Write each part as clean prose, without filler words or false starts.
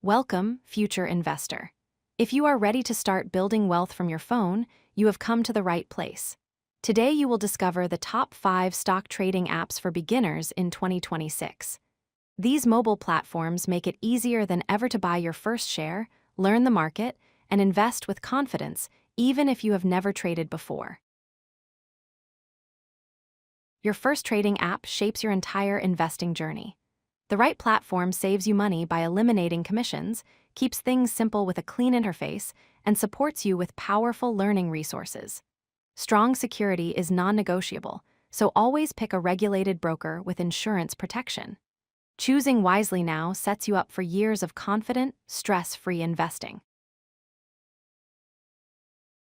Welcome, future investor. If you are ready to start building wealth from your phone, you have come to the right place. Today you will discover the top 5 stock trading apps for beginners in 2026. These mobile platforms make it easier than ever to buy your first share, learn the market, and invest with confidence, even if you have never traded before. Your first trading app shapes your entire investing journey. The right platform saves you money by eliminating commissions, keeps things simple with a clean interface, and supports you with powerful learning resources. Strong security is non-negotiable, so always pick a regulated broker with insurance protection. Choosing wisely now sets you up for years of confident, stress-free investing.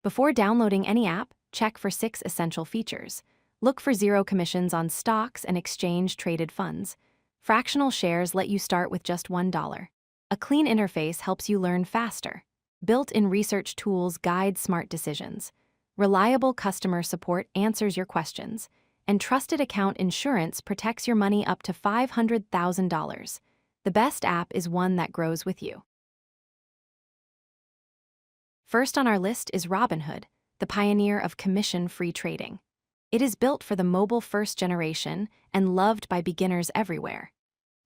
Before downloading any app, check for 6 essential features. Look for 0 commissions on stocks and exchange-traded funds. Fractional shares let you start with just $1. A clean interface helps you learn faster. Built-in research tools guide smart decisions. Reliable customer support answers your questions. And trusted account insurance protects your money up to $500,000. The best app is one that grows with you. First on our list is Robinhood, the pioneer of commission-free trading. It is built for the mobile-first generation and loved by beginners everywhere.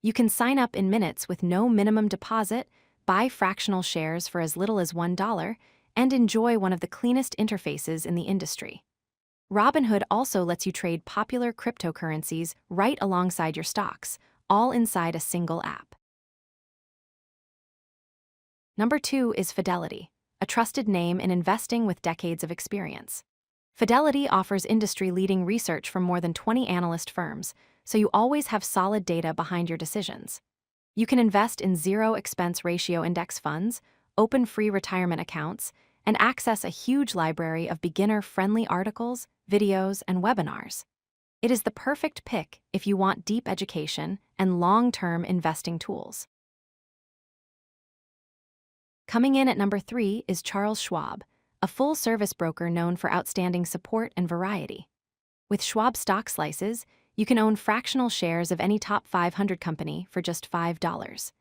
You can sign up in minutes with no minimum deposit, buy fractional shares for as little as $1, and enjoy one of the cleanest interfaces in the industry. Robinhood also lets you trade popular cryptocurrencies right alongside your stocks, all inside a single app. Number 2 is Fidelity, a trusted name in investing with decades of experience. Fidelity offers industry-leading research from more than 20 analyst firms, so you always have solid data behind your decisions. You can invest in zero-expense ratio index funds, open free retirement accounts, and access a huge library of beginner-friendly articles, videos, and webinars. It is the perfect pick if you want deep education and long-term investing tools. Coming in at number 3 is Charles Schwab, a full-service broker known for outstanding support and variety. With Schwab stock slices, you can own fractional shares of any top 500 company for just $5.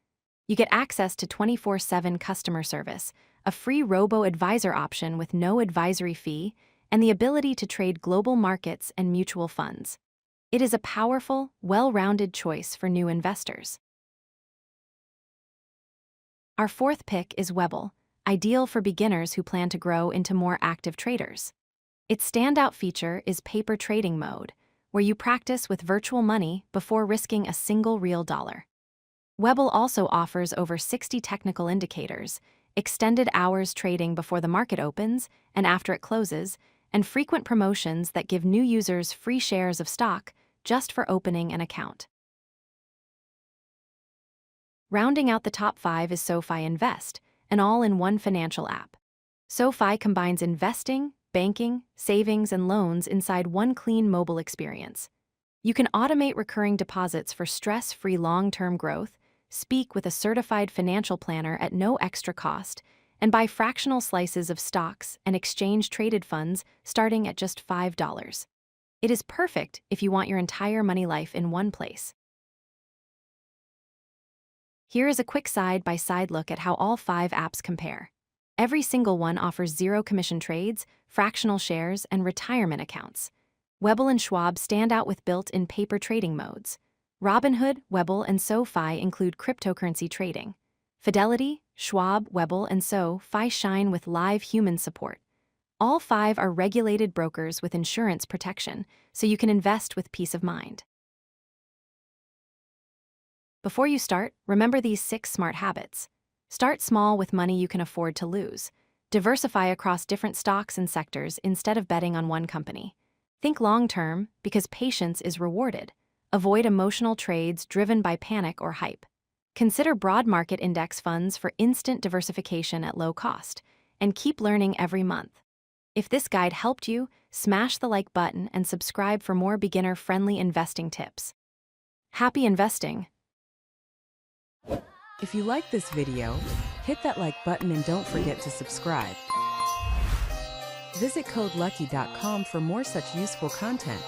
You get access to 24/7 customer service, a free robo-advisor option with no advisory fee, and the ability to trade global markets and mutual funds. It is a powerful, well-rounded choice for new investors. Our fourth pick is Webull, ideal for beginners who plan to grow into more active traders. Its standout feature is paper trading mode, where you practice with virtual money before risking a single real dollar. Webull also offers over 60 technical indicators, extended hours trading before the market opens and after it closes, and frequent promotions that give new users free shares of stock just for opening an account. Rounding out the top 5 is SoFi Invest, an all-in-one financial app. SoFi combines investing, banking, savings, and loans inside one clean mobile experience. You can automate recurring deposits for stress-free long-term growth, speak with a certified financial planner at no extra cost, and buy fractional slices of stocks and exchange-traded funds starting at just $5. It is perfect if you want your entire money life in one place. Here is a quick side-by-side look at how all 5 apps compare. Every single one offers zero commission trades, fractional shares, and retirement accounts. Webull and Schwab stand out with built-in paper trading modes. Robinhood, Webull, and SoFi include cryptocurrency trading. Fidelity, Schwab, Webull, and SoFi shine with live human support. All 5 are regulated brokers with insurance protection, so you can invest with peace of mind. Before you start, remember these 6 smart habits. Start small with money you can afford to lose. Diversify across different stocks and sectors instead of betting on one company. Think long-term, because patience is rewarded. Avoid emotional trades driven by panic or hype. Consider broad market index funds for instant diversification at low cost. And keep learning every month. If this guide helped you, smash the like button and subscribe for more beginner-friendly investing tips. Happy investing! If you like this video, hit that like button and don't forget to subscribe. Visit codelucky.com for more such useful content.